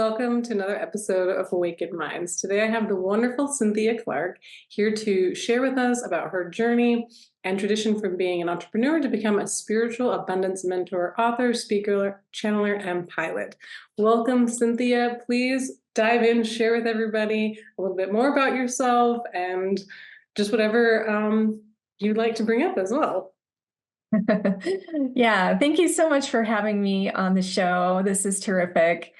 welcome to another episode of Awakened Minds. Today I have the wonderful Cynthia Clark here to share with us about her journey and tradition from being an entrepreneur to become a spiritual abundance mentor, author, speaker, channeler, and pilot. Welcome, Cynthia. Please dive in, share with everybody a little bit more about yourself and just whatever you'd like to bring up as well. Yeah, thank you so much for having me on the show. This is terrific.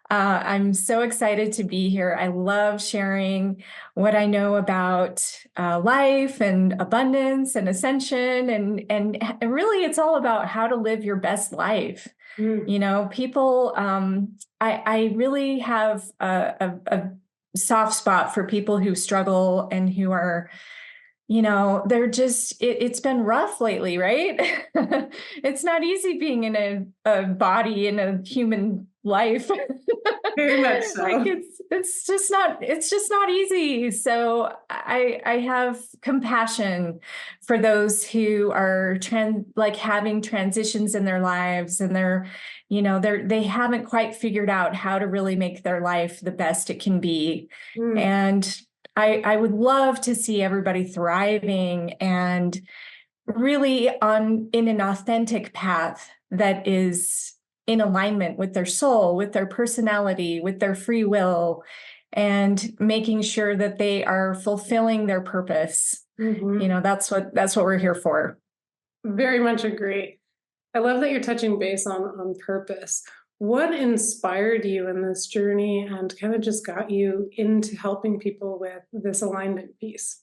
I'm so excited to be here. I love sharing what I know about life and abundance and ascension, and really it's all about how to live your best life. You know, people, I really have a soft spot for people who struggle and who are, you know, they're just, it's been rough lately, right? It's not easy being in a body in a human life. Very much so. Like it's just not easy. So I have compassion for those who are having transitions in their lives, and they haven't quite figured out how to really make their life the best it can be. And I would love to see everybody thriving and really in an authentic path that is in alignment with their soul, with their personality, with their free will, and making sure that they are fulfilling their purpose. You know, that's what we're here for. Very much agree. I love that you're touching base on purpose. What inspired you in this journey and kind of just got you into helping people with this alignment piece?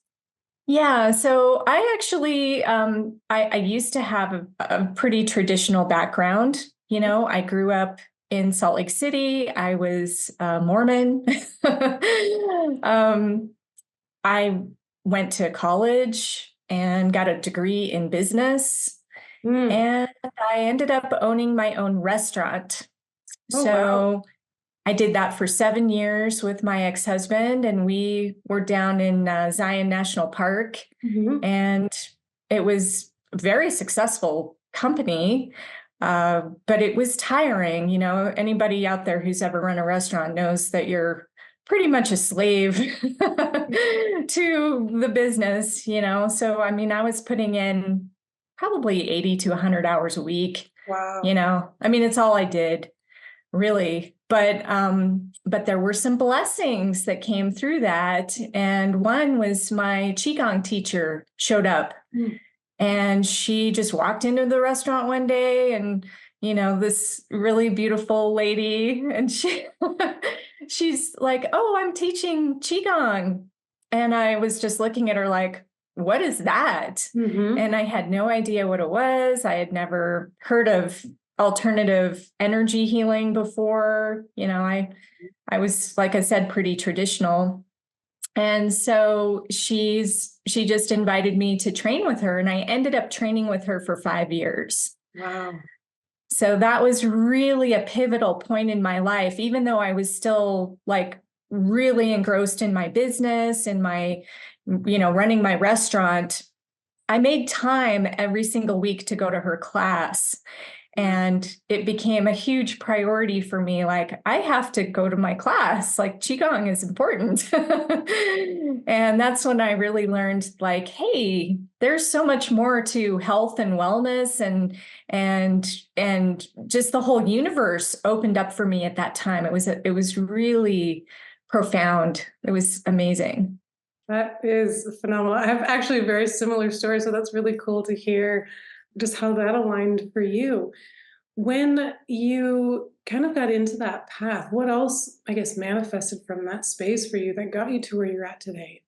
Yeah, so I actually, I used to have a pretty traditional background. You know, I grew up in Salt Lake City. I was Mormon. I went to college and got a degree in business. And I ended up owning my own restaurant. Wow. I did that for 7 years with my ex-husband, and we were down in Zion National Park, and it was a very successful company, but it was tiring. You know, anybody out there who's ever run a restaurant knows that you're pretty much a slave to the business, you know? So, I mean, I was putting in probably 80 to 100 hours a week. Wow. You know, I mean, it's all I did, really. But there were some blessings that came through that. And one was my qigong teacher showed up, and she just walked into the restaurant one day, and, you know, this really beautiful lady, and she's like, "Oh, I'm teaching qigong." And I was just looking at her like, "What is that?" And I had no idea what it was. I had never heard of alternative energy healing before. You know, I was, like I said, pretty traditional. And so she just invited me to train with her, and I ended up training with her for 5 years. Wow. So that was really a pivotal point in my life, even though I was still like really engrossed in my business and my, you know, running my restaurant. I made time every single week to go to her class. And it became a huge priority for me. Like, I have to go to my class. Like, qigong is important. And that's when I really learned, like, hey, there's so much more to health and wellness, and just the whole universe opened up for me at that time. It was really profound. It was amazing. That is phenomenal. I have actually a very similar story, so that's really cool to hear just how that aligned for you. When you kind of got into that path, what else, I guess, manifested from that space for you that got you to where you're at today?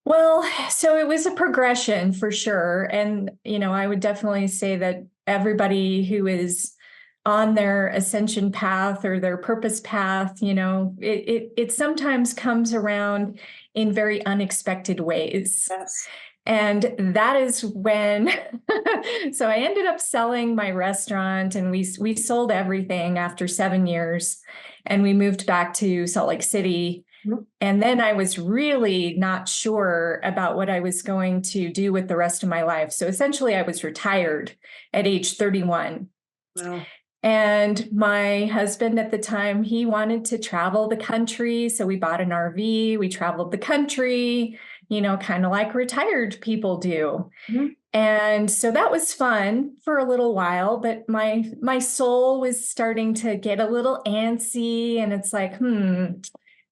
Well, so it was a progression for sure. And, you know, I would definitely say that everybody who is on their ascension path or their purpose path, you know, it sometimes comes around in very unexpected ways. Yes. And that is when, so I ended up selling my restaurant, and we sold everything after 7 years, and we moved back to Salt Lake City. And then I was really not sure about what I was going to do with the rest of my life. So essentially I was retired at age 31. Wow. And my husband at the time, he wanted to travel the country. So we bought an RV, we traveled the country, kind of like retired people do. Mhm. And so that was fun for a little while, but my soul was starting to get a little antsy, and it's like,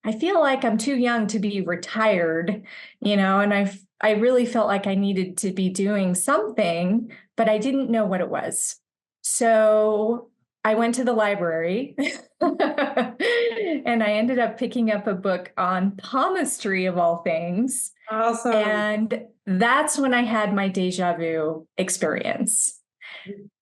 I feel like I'm too young to be retired, and I really felt like I needed to be doing something, but I didn't know what it was. So I went to the library and I ended up picking up a book on palmistry of all things. Awesome. And that's when I had my deja vu experience.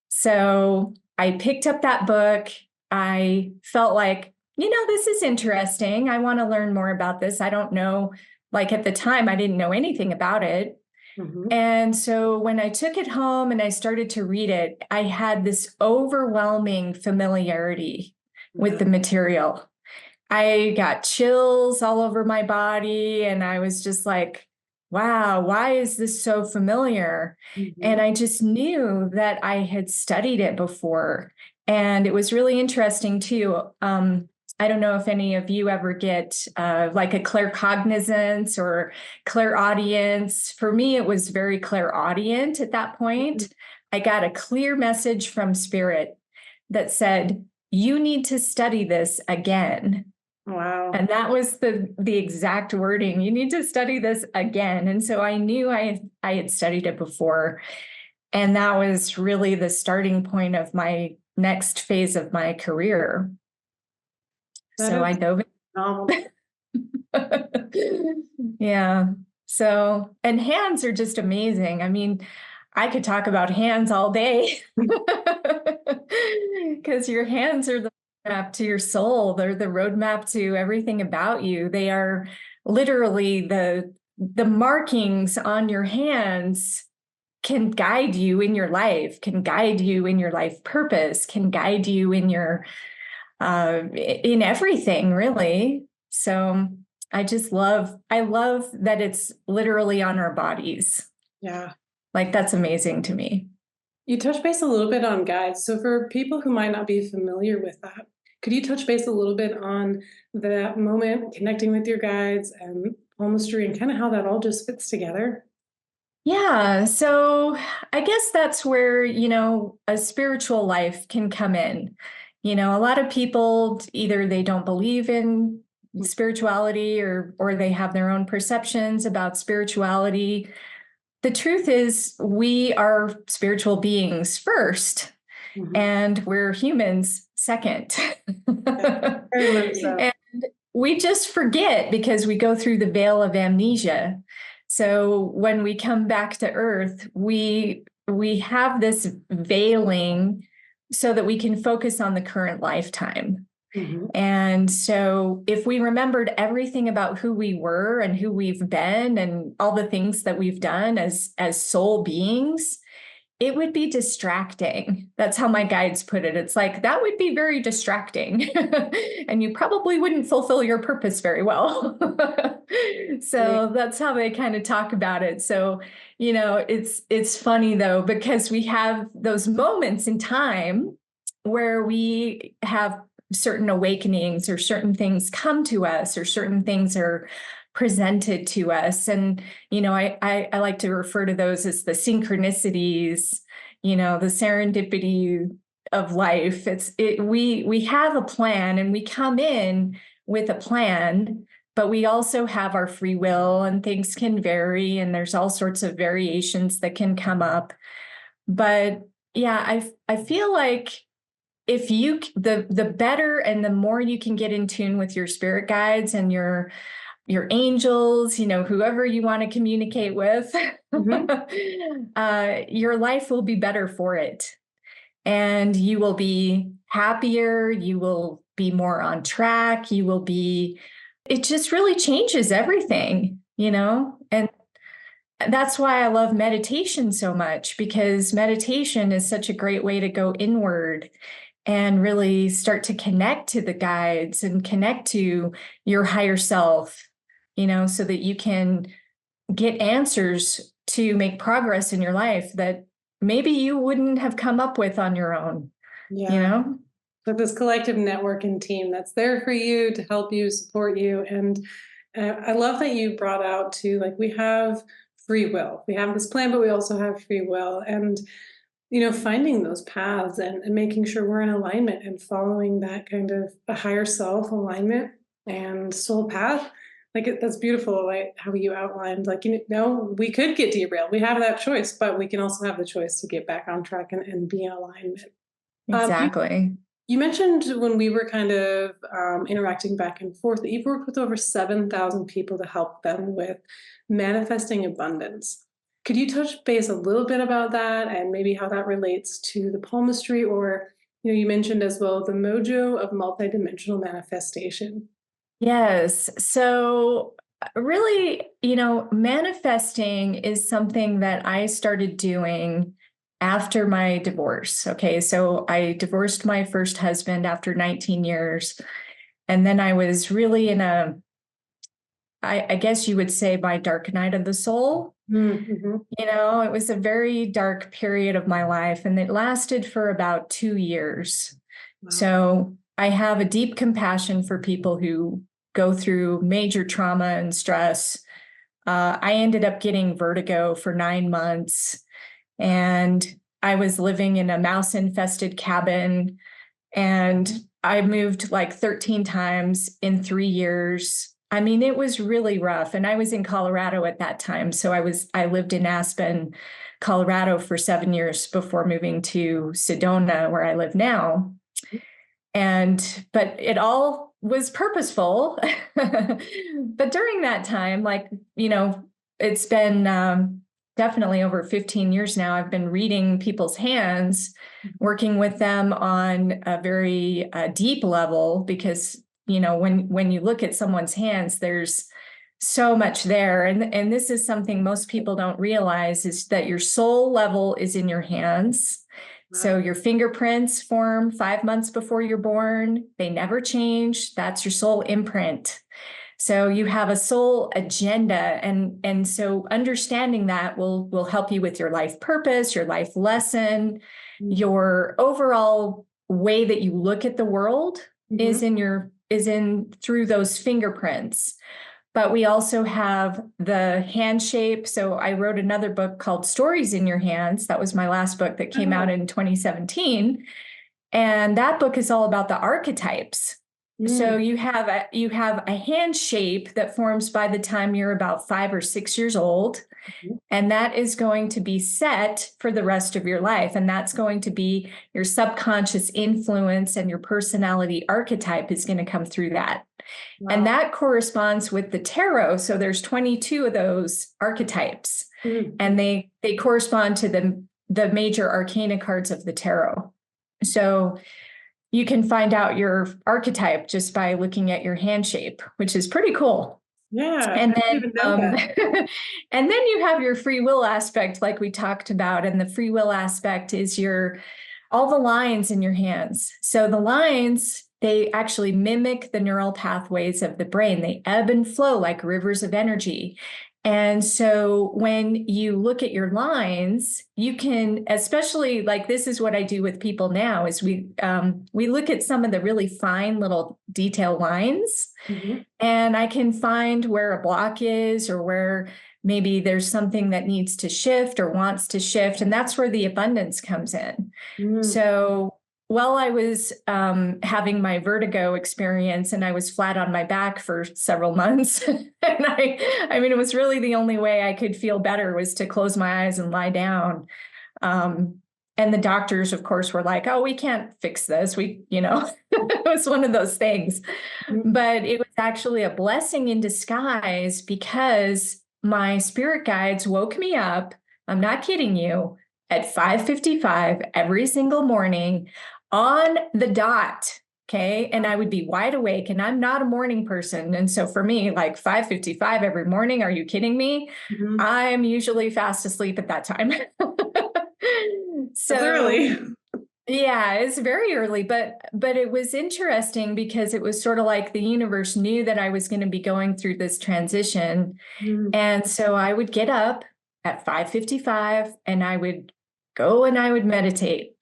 So I picked up that book. I felt like, this is interesting. I want to learn more about this. I don't know, like at the time, I didn't know anything about it. Mhm. And so when I took it home and I started to read it, I had this overwhelming familiarity with the material. I got chills all over my body, and I was just like, wow, why is this so familiar? And Mhm. I just knew that I had studied it before. And it was really interesting too. I don't know if any of you ever get like a claircognizance or clairaudience. For me, it was very clairaudient at that point. I got a clear message from spirit that said, you need to study this again. Wow. And that was the exact wording. You need to study this again. And so I knew I had studied it before. And that was really the starting point of my next phase of my career. That So is I dove phenomenal. in. Yeah. So, and hands are just amazing. I mean, I could talk about hands all day because your hands are the roadmap to your soul. They're the roadmap to everything about you. They are literally the markings on your hands can guide you in your life, can guide you in your life purpose, can guide you in your in everything, really. So I love that it's literally on our bodies. Yeah. Like, that's amazing to me. You touched base a little bit on guides. So for people who might not be familiar with that, could you touch base a little bit on that moment connecting with your guides and palmistry and kind of how that all just fits together? Yeah. So I guess that's where, a spiritual life can come in. A lot of people either they don't believe in spirituality or they have their own perceptions about spirituality. The truth is, we are spiritual beings first, Mhm. and we're humans second. Yeah, very much so. And we just forget because we go through the veil of amnesia. So when we come back to earth, we have this veiling so that we can focus on the current lifetime. Mhm. And so if we remembered everything about who we were and who we've been and all the things that we've done as soul beings, it would be distracting. That's how my guides put it. It's like that would be very distracting and you probably wouldn't fulfill your purpose very well. So that's how they kind of talk about it. So, it's funny though, because we have those moments in time where we have certain awakenings or certain things come to us or certain things are presented to us. And I like to refer to those as the synchronicities, the serendipity of life. We have a plan and we come in with a plan, but we also have our free will and things can vary and there's all sorts of variations that can come up. But yeah, I feel like if you the better and the more you can get in tune with your spirit guides and your angels, whoever you want to communicate with, Mhm. your life will be better for it. And you will be happier. You will be more on track. It just really changes everything. And that's why I love meditation so much, because meditation is such a great way to go inward and really start to connect to the guides and connect to your higher self, so that you can get answers to make progress in your life that maybe you wouldn't have come up with on your own. you Yeah. know? But this collective network and team that's there for you to help you, support you. And I love that you brought out too, like we have free will. We have this plan, but we also have free will. And, finding those paths and making sure we're in alignment and following that kind of a higher self alignment and soul path. Like that's beautiful, like how you outlined, like, we could get derailed. We have that choice, but we can also have the choice to get back on track and be in alignment. You Exactly. you mentioned when we were kind of interacting back and forth that you've worked with over 7,000 people to help them with manifesting abundance. Could you touch base a little bit about that and maybe how that relates to the palmistry or, you mentioned as well the mojo of multidimensional manifestation? Yes. So, really, manifesting is something that I started doing after my divorce. Okay. So, I divorced my first husband after 19 years. And then I was really in I guess you would say, my dark night of the soul. Mm-hmm. It was a very dark period of my life, and it lasted for about 2 years. Wow. So, I have a deep compassion for people who go through major trauma and stress. I ended up getting vertigo for 9 months, and I was living in a mouse infested cabin, and I moved like 13 times in 3 years. I mean, it was really rough. And I was in Colorado at that time. So I lived in Aspen, Colorado for 7 years before moving to Sedona, where I live now. But it all was purposeful. But during that time, it's been definitely over 15 years now, I've been reading people's hands, working with them on a very deep level, because, when you look at someone's hands, there's so much there. And this is something most people don't realize, is that your soul level is in your hands. So your fingerprints form 5 months before you're born. They never change. That's your soul imprint. So you have a soul agenda. And so understanding that will help you with your life purpose, your life lesson, your overall way that you look at the world is in through those fingerprints. But we also have the hand shape. So I wrote another book called Stories in Your Hands. That was my last book that came out in 2017. And that book is all about the archetypes. So you have a hand shape that forms by the time you're about 5 or 6 years old. And that is going to be set for the rest of your life. And that's going to be your subconscious influence, and your personality archetype is going to come through that. Wow. And that corresponds with the tarot. So there's 22 of those archetypes, and they correspond to the major arcana cards of the tarot. So you can find out your archetype just by looking at your hand shape, which is pretty cool. Yeah. And then, and then you have your free will aspect, like we talked about. And the free will aspect is all the lines in your hands. So the lines, they actually mimic the neural pathways of the brain. They ebb and flow like rivers of energy. And so when you look at your lines, you can, especially, like, this is what I do with people now, is we look at some of the really fine little detail lines, and I can find where a block is, or where maybe there's something that needs to shift or wants to shift. And that's where the abundance comes in. So while I was having my vertigo experience, and I was flat on my back for several months, and I mean, it was really the only way I could feel better was to close my eyes and lie down. And the doctors, of course, were like, "Oh, we can't fix this." It was one of those things. But it was actually a blessing in disguise, because my spirit guides woke me up. I'm not kidding you, at 5:55 every single morning, on the dot. Okay. And I would be wide awake, and I'm not a morning person. And so for me, like 5:55 every morning, are you kidding me? I'm usually fast asleep at that time. So that's early. Yeah, it's very early, but it was interesting, because it was sort of like the universe knew that I was going to be going through this transition. And so I would get up at 5:55, and I would go and I would meditate.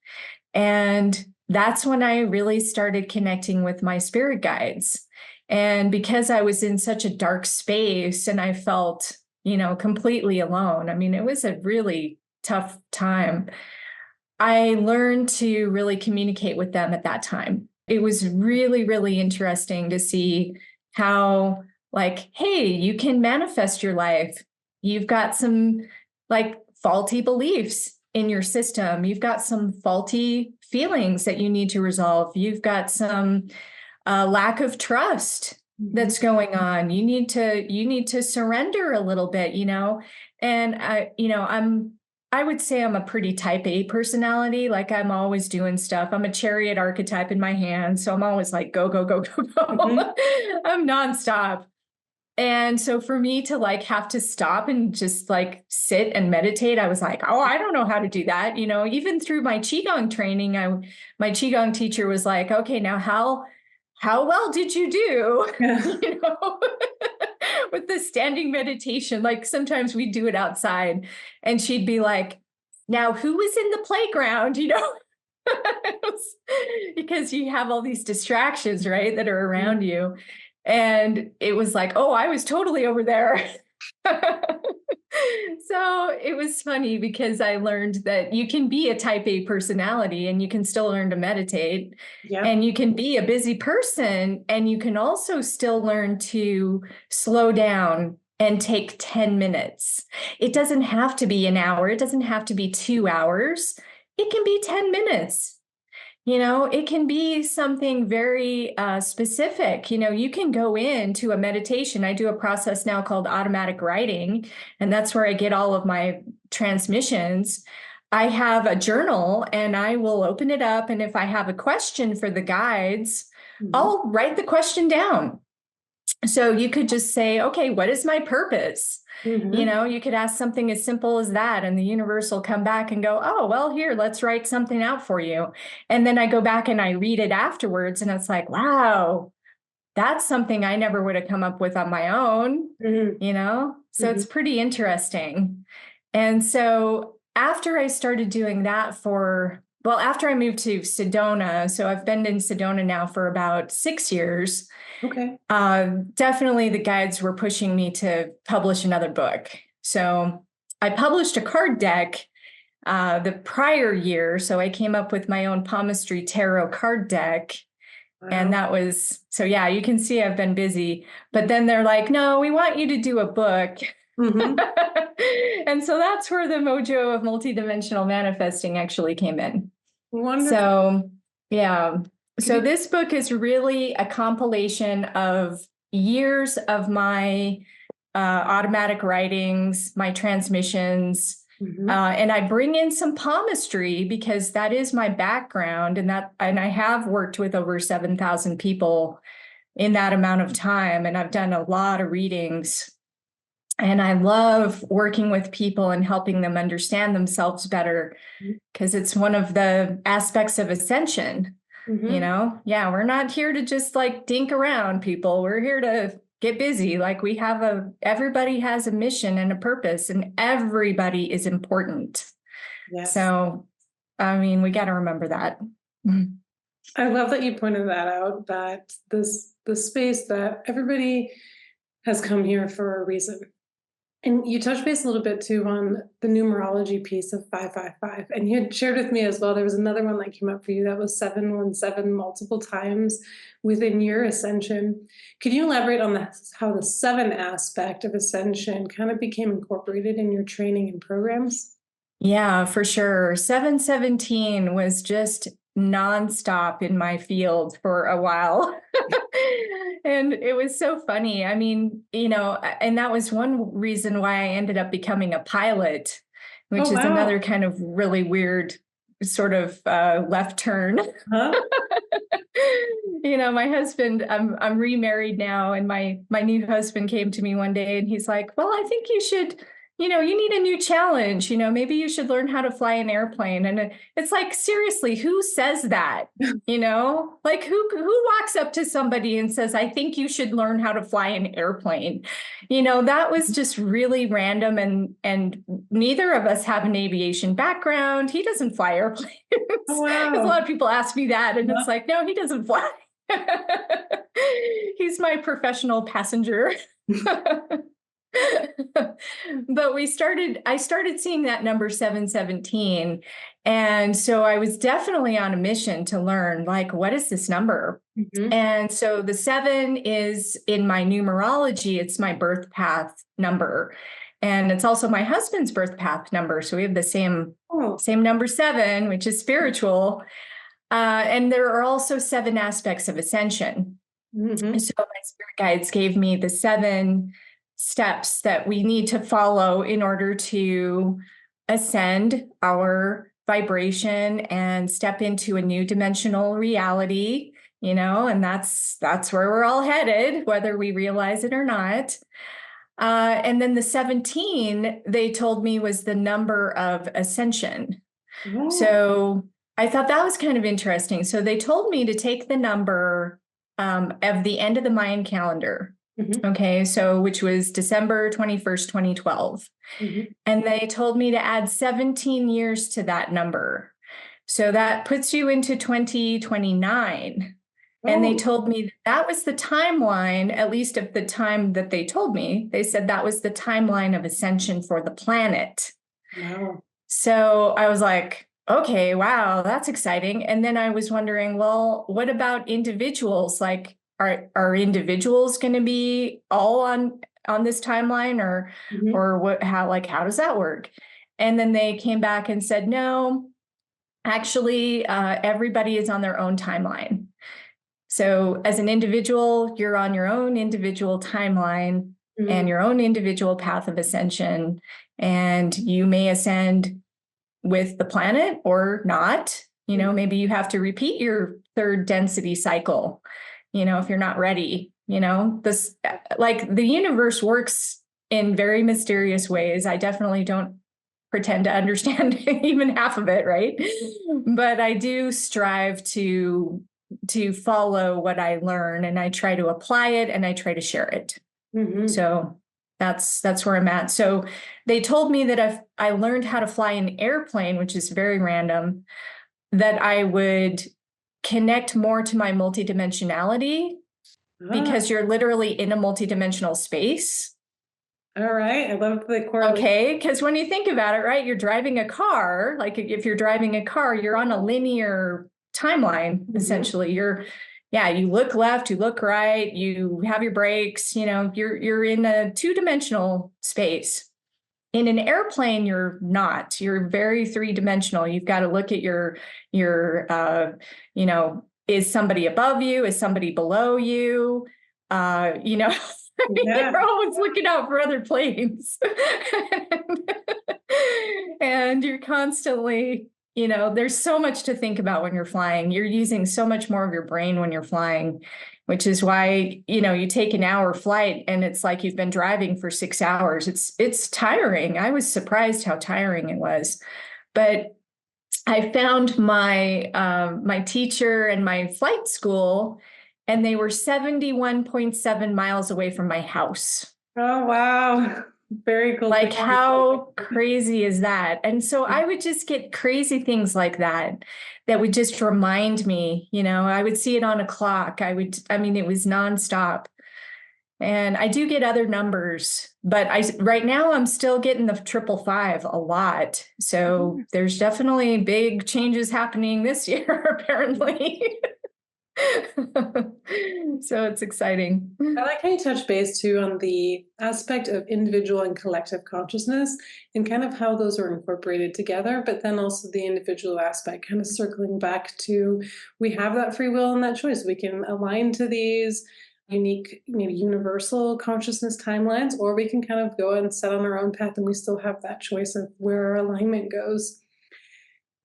And that's when I really started connecting with my spirit guides. And because I was in such a dark space and I felt, completely alone, I mean, it was a really tough time. I learned to really communicate with them at that time. It was really, really interesting to see how, like, hey, you can manifest your life. You've got some like faulty beliefs in your system. You've got some faulty feelings that you need to resolve. You've got some lack of trust that's going on. You need to surrender a little bit, and I would say I'm a pretty type A personality. Like, I'm always doing stuff. I'm a chariot archetype in my hand. So I'm always like, go, go, go, go, go. I'm nonstop. And so for me to like have to stop and just like sit and meditate, I was like, oh, I don't know how to do that. Even through my qigong training, my qigong teacher was like, okay, now how well did you do? Yeah. With the standing meditation. Like, sometimes we do it outside and she'd be like, now who was in the playground? Because you have all these distractions, right, that are around you. And it was like, oh, I was totally over there. So it was funny because I learned that you can be a type A personality and you can still learn to meditate. Yeah. And you can be a busy person and you can also still learn to slow down and take 10 minutes. It doesn't have to be an hour. It doesn't have to be 2 hours. It can be 10 minutes. It can be something very specific. You can go into a meditation. I do a process now called automatic writing, and that's where I get all of my transmissions. I have a journal and I will open it up. And if I have a question for the guides, I'll write the question down. So you could just say, okay, what is my purpose? You could ask something as simple as that, and the universe will come back and go, oh, well, here, let's write something out for you. And then I go back and I read it afterwards, and it's like, wow, that's something I never would have come up with on my own, So it's pretty interesting. And so after I started doing that after I moved to Sedona, so I've been in Sedona now for about 6 years. Okay. Definitely the guides were pushing me to publish another book. So I published a card deck the prior year. So I came up with my own palmistry tarot card deck. Wow. And that was, so yeah, you can see I've been busy. But then they're like, no, we want you to do a book. And so that's where the mojo of multidimensional manifesting actually came in. Wonderful. So, yeah. So this book is really a compilation of years of my automatic writings, my transmissions, and I bring in some palmistry because that is my background, and I have worked with over 7,000 people in that amount of time, and I've done a lot of readings. And I love working with people and helping them understand themselves better because it's one of the aspects of ascension. Yeah, we're not here to just like dink around, people. We're here to get busy. Like, everybody has a mission and a purpose, and everybody is important. Yes. So, I mean, we got to remember that. I love that you pointed that out, that the space that everybody has come here for a reason. And you touched base a little bit too on the numerology piece of 555. And you had shared with me as well, there was another one that came up for you that was 717 multiple times within your ascension. Could you elaborate on how the 7 aspect of ascension kind of became incorporated in your training and programs? Yeah, for sure. 717 was just nonstop in my field for a while. And it was so funny. I mean, and that was one reason why I ended up becoming a pilot, which is another kind of really weird sort of left turn. Huh? My husband, I'm remarried now, and my new husband came to me one day and he's like, well, I think you should you need a new challenge. Maybe you should learn how to fly an airplane. And it's like, seriously, who says that? Like who walks up to somebody and says, I think you should learn how to fly an airplane? That was just really random. And neither of us have an aviation background. He doesn't fly airplanes. Oh, Because a wow. lot of people ask me that, and it's like, no, he doesn't fly. He's my professional passenger. But I started seeing that number 717. And so I was definitely on a mission to learn, like, what is this number? Mhm. And so the 7 is in my numerology, it's my birth path number. And it's also my husband's birth path number. So we have the same Oh. number 7, which is spiritual. And there are also 7 aspects of ascension. Mhm. So my spirit guides gave me the 7 steps that we need to follow in order to ascend our vibration and step into a new dimensional reality, and that's where we're all headed, whether we realize it or not. And then the 17, they told me, was the number of ascension. Oh. So I thought that was kind of interesting. So they told me to take the number of the end of the Mayan calendar. Mhm. Okay, so which was December 21st, 2012. Mhm. And they told me to add 17 years to that number. So that puts you into 2029. And they Oh, told me that was the timeline, at least at the time that they told me. They said that was the timeline of ascension for the planet. wow. So I was like, okay, wow, that's exciting. And then I was wondering, well, what about individuals? Like, are individuals going to be all on this timeline, Mhm. or what? How does that work? And then they came back and said, no, actually, everybody is on their own timeline. So as an individual, you're on your own individual timeline and Mhm. your own individual path of ascension, and you may ascend with the planet or not. Maybe you have to repeat your 3rd density cycle, if you're not ready. This, like, the universe works in very mysterious ways. I definitely don't pretend to understand even half of it, right? But I do strive to follow what I learn, and I try to apply it, and I try to share it. Mhm. So that's where I'm at. So they told me that if I learned how to fly an airplane, which is very random, that I would connect more to my multidimensionality, Ah, because you're literally in a multidimensional space. all right. I love the correlation. Okay, because when you think about it, right, you're driving a car. Like, if you're driving a car, you're on a linear timeline, Mhm. essentially. You look left, you look right, you have your brakes, you're in a 2-dimensional space. In an airplane, you're not. You're very 3-dimensional. You've got to look at is somebody above you? Is somebody below you? You know, Yeah. you're always looking out for other planes. And you're constantly, there's so much to think about when you're flying. You're using so much more of your brain when you're flying, which is why, you take an hour flight and it's like you've been driving for 6 hours. It's tiring. I was surprised how tiring it was. But I found my teacher and my flight school, and they were 71.7 miles away from my house. Oh, wow. Very cool thing. Like, how crazy is that? And so I would just get crazy things like that would just remind me, I would see it on a clock. It was nonstop. And I do get other numbers, but right now I'm still getting the 555 a lot. So there's definitely big changes happening this year, apparently. So it's exciting. I like how you touch base too on the aspect of individual and collective consciousness and kind of how those are incorporated together, but then also the individual aspect, kind of circling back to we have that free will and that choice. We can align to these unique, maybe universal consciousness timelines, or we can kind of go and set on our own path and we still have that choice of where our alignment goes.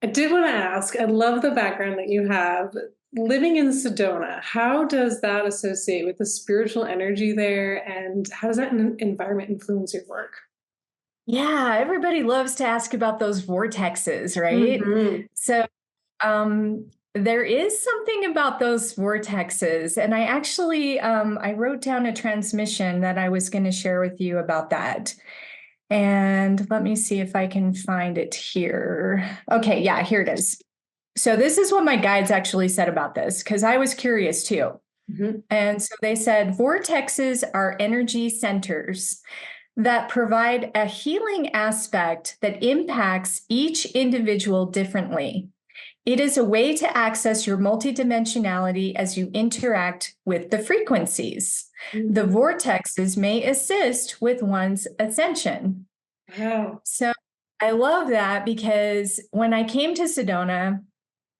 I did want to ask, I love the background that you have. Living in Sedona, how does that associate with the spiritual energy there? And how does that environment influence your work? Yeah, everybody loves to ask about those vortexes, right? Hmm. So there is something about those vortexes, and I actually I wrote down a transmission that I was going to share with you about that. And let me see if I can find it here. Okay, yeah, here it is. So this is what my guides actually said about this because I was curious too. Hmm. And so they said vortexes are energy centers that provide a healing aspect that impacts each individual differently. It is a way to access your multidimensionality as you interact with the frequencies. The Hmm. vortexes may assist with one's ascension. Wow. So I love that because when I came to Sedona,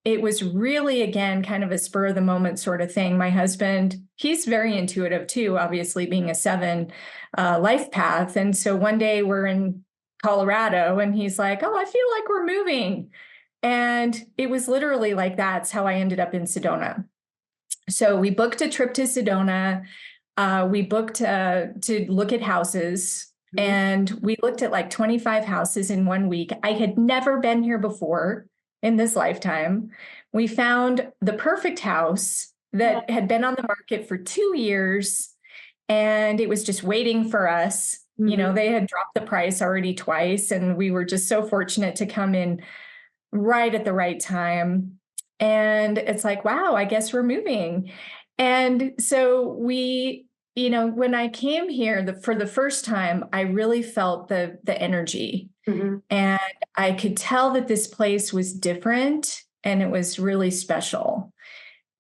it was really, again, kind of a spur of the moment sort of thing. My husband, he's very intuitive too, obviously being a 7 life path. And so one day we're in Colorado and he's like, oh, I feel like we're moving. And it was literally like that's how I ended up in Sedona. So we booked a trip to Sedona. We booked to look at houses. Mhm. And we looked at like 25 houses in 1 week. I had never been here before in this lifetime. We found the perfect house Oh. that had been on the market for 2 years and it was just waiting for us. You know, Mhm. they had dropped the price already twice, and we were just so fortunate to come in right at the right time. And it's like, wow, I guess we're moving. And so we, when I came here for the first time, I really felt the energy. Mhm. And I could tell that this place was different and it was really special.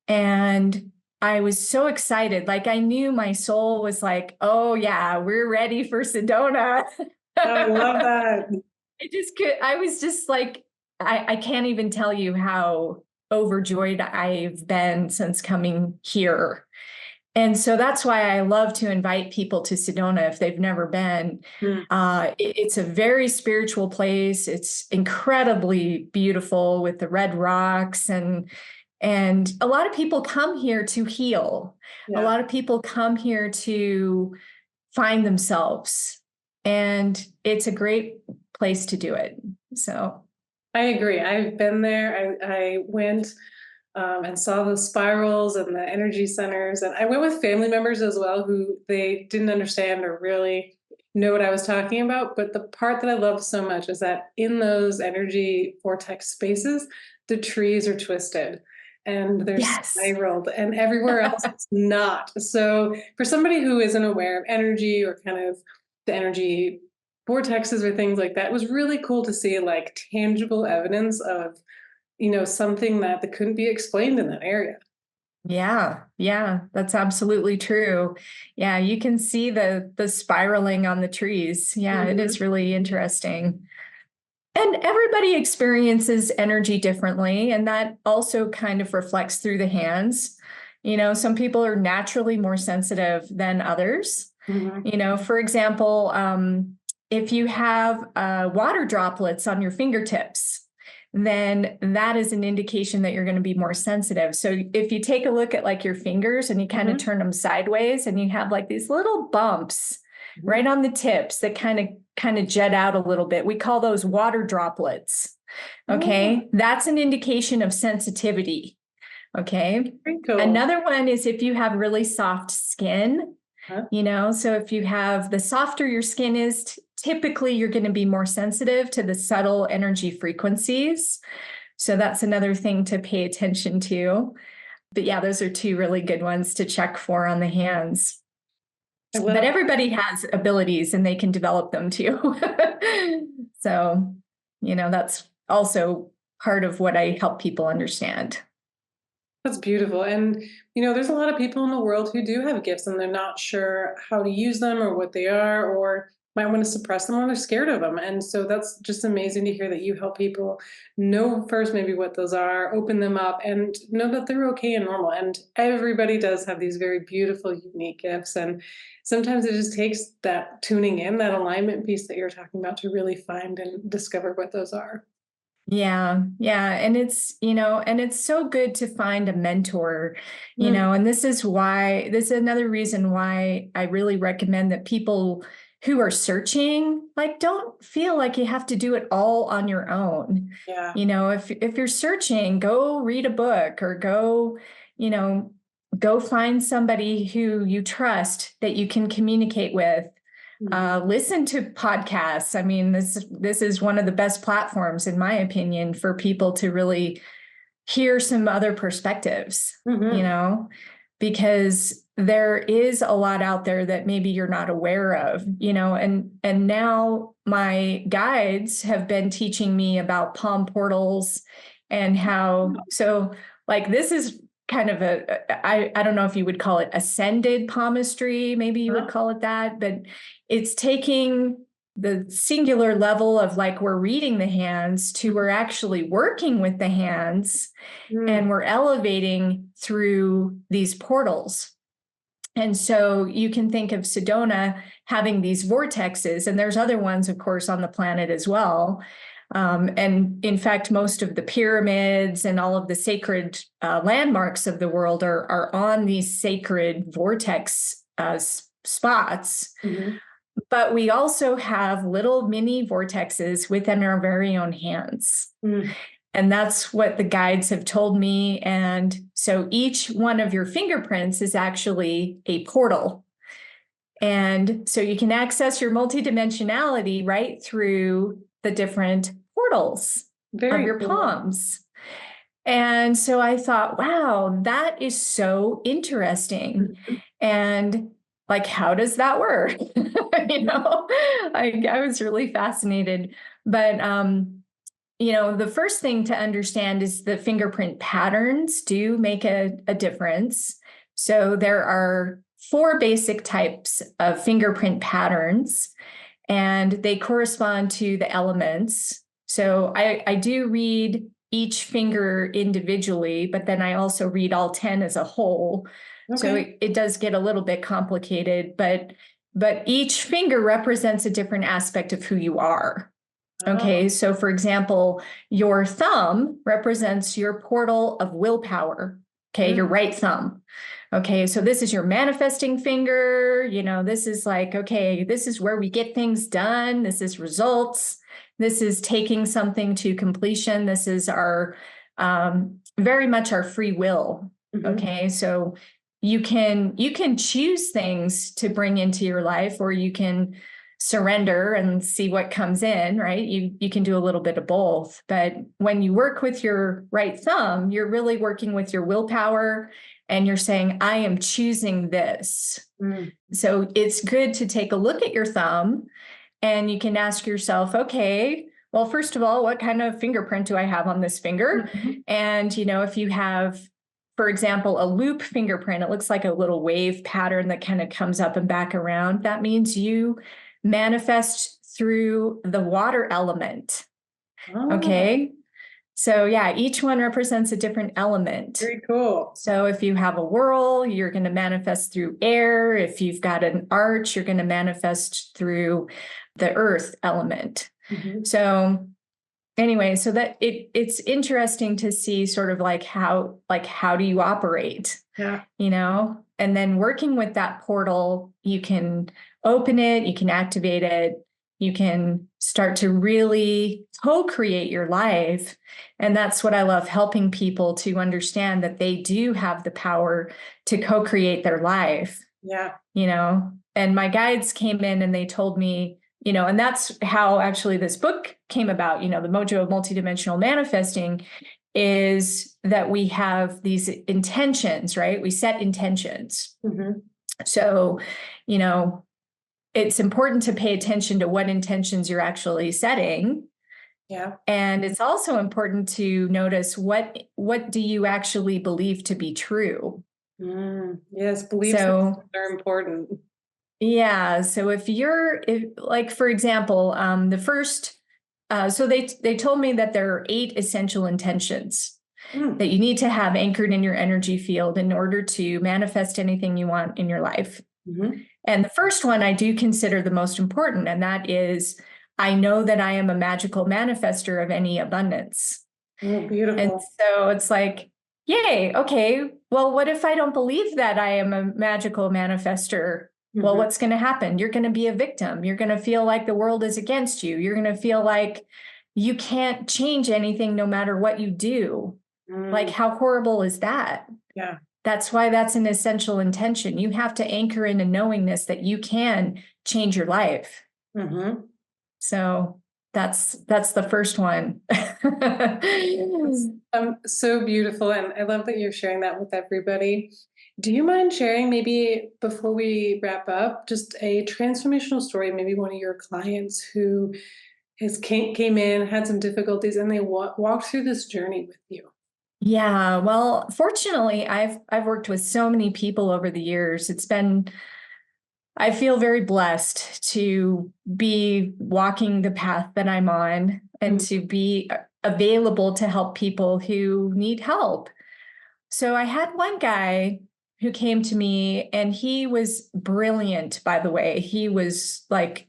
And I was so excited. Like I knew my soul was like, oh yeah, we're ready for Sedona. Oh, I love I that. just could, I was just like, I can't even tell you how overjoyed I've been since coming here. And so that's why I love to invite people to Sedona if they've never been. Mm. It's a very spiritual place. It's incredibly beautiful with the red rocks and a lot of people come here to heal. A Yeah. lot of people come here to find themselves. And it's a great place to do it. So, I agree. I've been there. I went and saw the spirals and the energy centers. And I went with family members as well who they didn't understand or really know what I was talking about. But the part that I love so much is that in those energy vortex spaces, the trees are twisted and they're yes. spiraled, and everywhere else it's not. So for somebody who isn't aware of energy or kind of the energy vortexes or things like that, it was really cool to see like tangible evidence of something that couldn't be explained in that area. Yeah, yeah, that's absolutely true. Yeah, you can see the spiraling on the trees. Yeah, it Mhm. is really interesting. And everybody experiences energy differently, and that also kind of reflects through the hands. Some people are naturally more sensitive than others. Mhm. For example, if you have water droplets on your fingertips, then that is an indication that you're going to be more sensitive. So if you take a look at like your fingers and you kind of Mhm. turn them sideways and you have like these little bumps Mhm. right on the tips that kind of jet out a little bit. We call those water droplets. Oh, Okay? That's an indication of sensitivity. Okay? very cool. Another one is if you have really soft skin, Huh? so if you have the softer your skin is, typically you're going to be more sensitive to the subtle energy frequencies. So that's another thing to pay attention to. But yeah, those are two really good ones to check for on the hands. I But love. everybody has abilities and they can develop them too. So, that's also part of what I help people understand. That's beautiful. And, there's a lot of people in the world who do have gifts and they're not sure how to use them or what they are, or might want to suppress them or they're scared of them. And so that's just amazing to hear that you help people know first maybe what those are, open them up, and know that they're okay and normal. And everybody does have these very beautiful, unique gifts. And sometimes it just takes that tuning in, that alignment piece that you're talking about to really find and discover what those are. Yeah, yeah. And it's so good to find a mentor, Mm. and this is another reason why I really recommend that people who are searching, like, don't feel like you have to do it all on your own. Yeah. If you're searching, go read a book or go, go find somebody who you trust that you can communicate with. Listen to podcasts. I mean, this is one of the best platforms, in my opinion, for people to really hear some other perspectives, because there is a lot out there that maybe you're not aware of, and now my guides have been teaching me about palm portals and like, this is kind of I don't know if you would call it ascended palmistry, maybe you would call it that, but it's taking the singular level of, like, we're reading the hands to we're actually working with the hands, and we're elevating through these portals. And so you can think of Sedona having these vortexes, and there's other ones, of course, on the planet as well. And in fact, most of the pyramids and all of the sacred landmarks of the world are on these sacred vortex spots. But we also have little mini vortexes within our very own hands. And that's what the guides have told me. And so each one of your fingerprints is actually a portal. And so you can access your multidimensionality right through the different portals of your palms. And so I thought, wow, that is so interesting. And like, how does that work? I was really fascinated. But the first thing to understand is the fingerprint patterns do make a difference. So there are 4 basic types of fingerprint patterns, and they correspond to the elements. So I do read each finger individually, but then I also read all 10 as a whole. Okay. So it does get a little bit complicated, but each finger represents a different aspect of who you are. Okay, so for example, your thumb represents your portal of willpower. Okay, your right thumb. Okay, so this is your manifesting finger. This is like, okay, this is where we get things done. This is results. This is taking something to completion. This is our very much our free will. Okay, so you can choose things to bring into your life, or you can surrender and see what comes in, right? You can do a little bit of both. But when you work with your right thumb, you're really working with your willpower, and you're saying, I am choosing this. So it's good to take a look at your thumb, and you can ask yourself, okay, well, first of all, what kind of fingerprint do I have on this finger? And, if you have, for example, a loop fingerprint, it looks like a little wave pattern that kind of comes up and back around. That means you manifest through the water element. Okay. So yeah, each one represents a different element. Very cool. So if you have a whirl, you're going to manifest through air. If you've got an arch, you're going to manifest through the earth element. So anyway, so that it's interesting to see sort of like how do you operate? And then working with that portal, you can open it, you can activate it, you can start to really co-create your life. And that's what I love, helping people to understand that they do have the power to co-create their life. And my guides came in and they told me, and that's how actually this book came about, the Mojo of Multidimensional Manifesting, is that we have these intentions, right? We set intentions. So, it's important to pay attention to what intentions you're actually setting. And it's also important to notice what do you actually believe to be true? Yes, beliefs are important. Yeah. So if like, for example, the first, so they told me that there are 8 essential intentions that you need to have anchored in your energy field in order to manifest anything you want in your life. And the first one I do consider the most important, and that is, I know that I am a magical manifester of any abundance. Beautiful. And so it's like, yay, okay, well, what if I don't believe that I am a magical manifester Well, what's going to happen? You're going to be a victim. You're going to feel like the world is against you. You're going to feel like you can't change anything no matter what you do. Like, how horrible is that? Yeah. That's why that's an essential intention. You have to anchor in a knowingness that you can change your life. So that's the first one. So beautiful. And I love that you're sharing that with everybody. Do you mind sharing, maybe before we wrap up, just a transformational story, maybe one of your clients who came in, had some difficulties, and they walked through this journey with you? Yeah, well, fortunately, I've worked with so many people over the years. I feel very blessed to be walking the path that I'm on and to be available to help people who need help. So I had one guy who came to me, and he was brilliant, by the way. He was like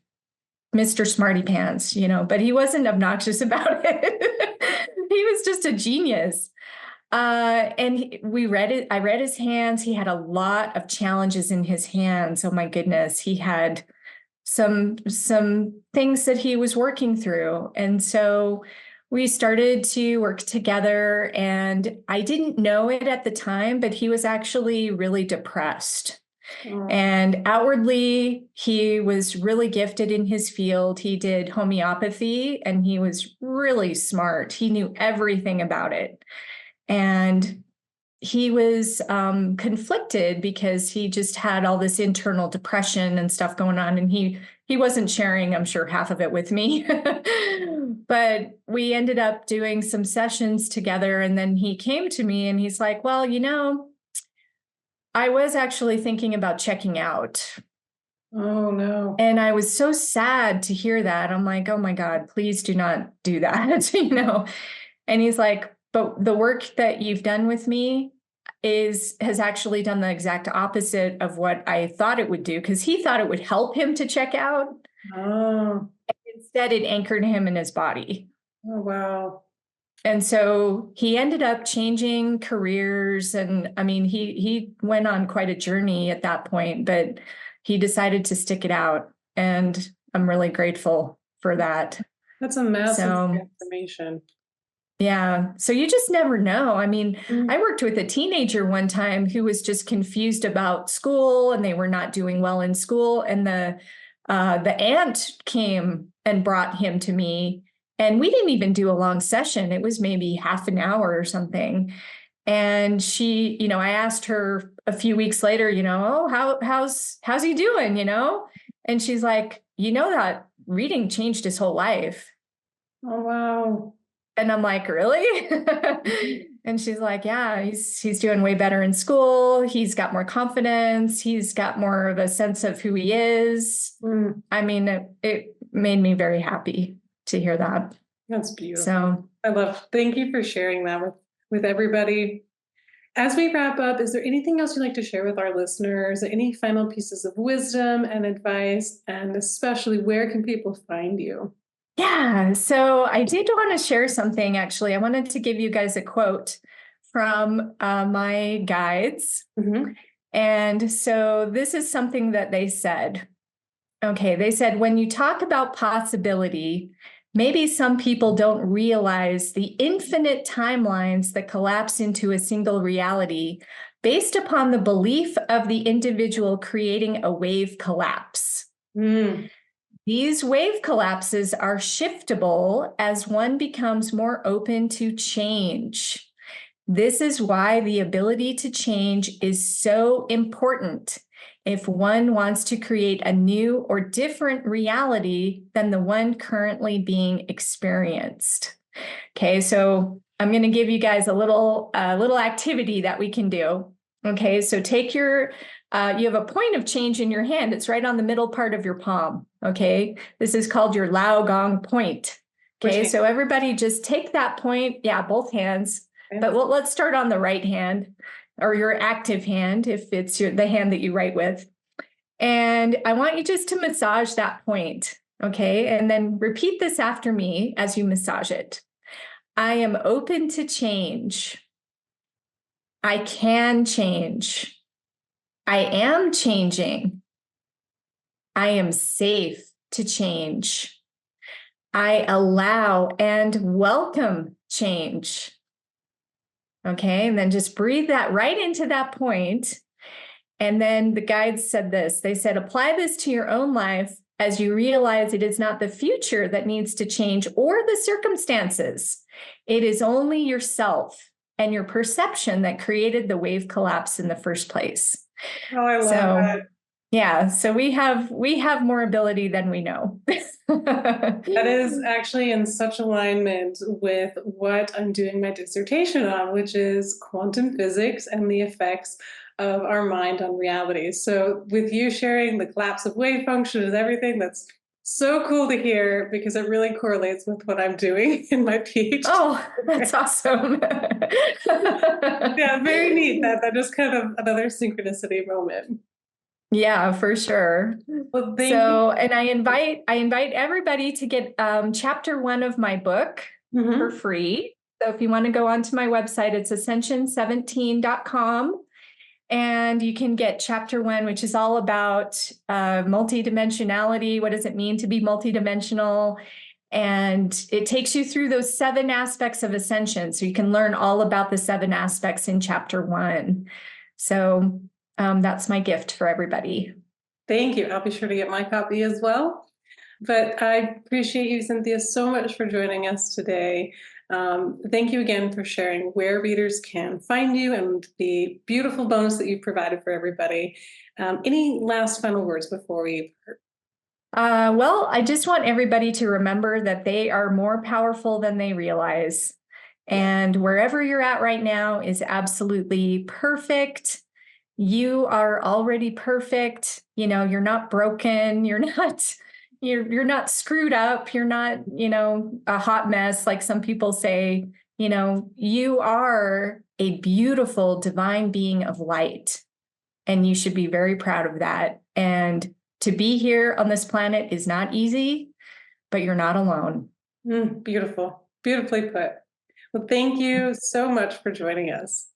Mr. Smarty Pants, but he wasn't obnoxious about it. He was just a genius. We read it. I read his hands. He had a lot of challenges in his hands. Oh my goodness. He had some things that he was working through. And so we started to work together, and I didn't know it at the time, but he was actually really depressed. And outwardly, he was really gifted in his field. He did homeopathy, and he was really smart. He knew everything about it. And he was conflicted because he just had all this internal depression and stuff going on. And he wasn't sharing, I'm sure, half of it with me. But we ended up doing some sessions together. And then he came to me and he's like, well, I was actually thinking about checking out. Oh, no. And I was so sad to hear that. I'm like, oh my God, please do not do that, And he's like, but the work that you've done with me has actually done the exact opposite of what I thought it would do, because he thought it would help him to check out. Oh. Instead, it anchored him in his body. Oh, wow. And so he ended up changing careers. And I mean, he went on quite a journey at that point, but he decided to stick it out. And I'm really grateful for that. That's a massive transformation. Yeah. So you just never know. I mean, I worked with a teenager one time who was just confused about school, and they were not doing well in school. And the aunt came and brought him to me, and we didn't even do a long session. It was maybe half an hour or something. And she, I asked her a few weeks later, oh, how's he doing? And she's like, that reading changed his whole life. Oh, wow. And I'm like, really? And she's like, yeah, he's doing way better in school. He's got more confidence. He's got more of a sense of who he is. I mean, it made me very happy to hear that. That's beautiful. So thank you for sharing that with everybody. As we wrap up, is there anything else you'd like to share with our listeners? Any final pieces of wisdom and advice? And especially, where can people find you? Yeah, so I did want to share something, actually. I wanted to give you guys a quote from my guides. And so this is something that they said. Okay, they said, when you talk about possibility, maybe some people don't realize the infinite timelines that collapse into a single reality based upon the belief of the individual creating a wave collapse. These wave collapses are shiftable as one becomes more open to change. This is why the ability to change is so important if one wants to create a new or different reality than the one currently being experienced. Okay, so I'm going to give you guys a little activity that we can do. Okay, so take your you have a point of change in your hand. It's right on the middle part of your palm. Okay, this is called your Lao Gong point. Okay, so everybody just take that point. Yeah, both hands. But let's start on the right hand, or your active hand, if it's the hand that you write with. And I want you just to massage that point. Okay, and then repeat this after me as you massage it. I am open to change. I can change. I am changing. I am safe to change. I allow and welcome change. Okay, and then just breathe that right into that point. And then the guides said this. They said, apply this to your own life as you realize it is not the future that needs to change or the circumstances. It is only yourself and your perception that created the wave collapse in the first place. Oh, I love that. Yeah, so we have more ability than we know. That is actually in such alignment with what I'm doing my dissertation on, which is quantum physics and the effects of our mind on reality. So with you sharing the collapse of wave function and everything, that's so cool to hear because it really correlates with what I'm doing in my PhD. Oh, that's awesome. Yeah, very neat. That just kind of another synchronicity moment. Yeah, for sure. Well, thank So, and I invite everybody to get chapter 1 of my book you. for free. So if you want to go onto my website, it's ascension17.com. And you can get chapter 1, which is all about multidimensionality. What does it mean to be multidimensional? And it takes you through those 7 aspects of ascension. So you can learn all about the 7 aspects in chapter 1. So that's my gift for everybody. Thank you. I'll be sure to get my copy as well. But I appreciate you, Cynthia, so much for joining us today. Thank you again for sharing where readers can find you and the beautiful bonus that you provided for everybody. Any last final words before we part? Well, I just want everybody to remember that they are more powerful than they realize. And wherever you're at right now is absolutely perfect. You are already perfect. You know, you're not broken. You're not screwed up. You're not, a hot mess like some people say. You are a beautiful divine being of light, and you should be very proud of that. And to be here on this planet is not easy, but you're not alone. Beautiful. Beautifully put. Well, thank you so much for joining us.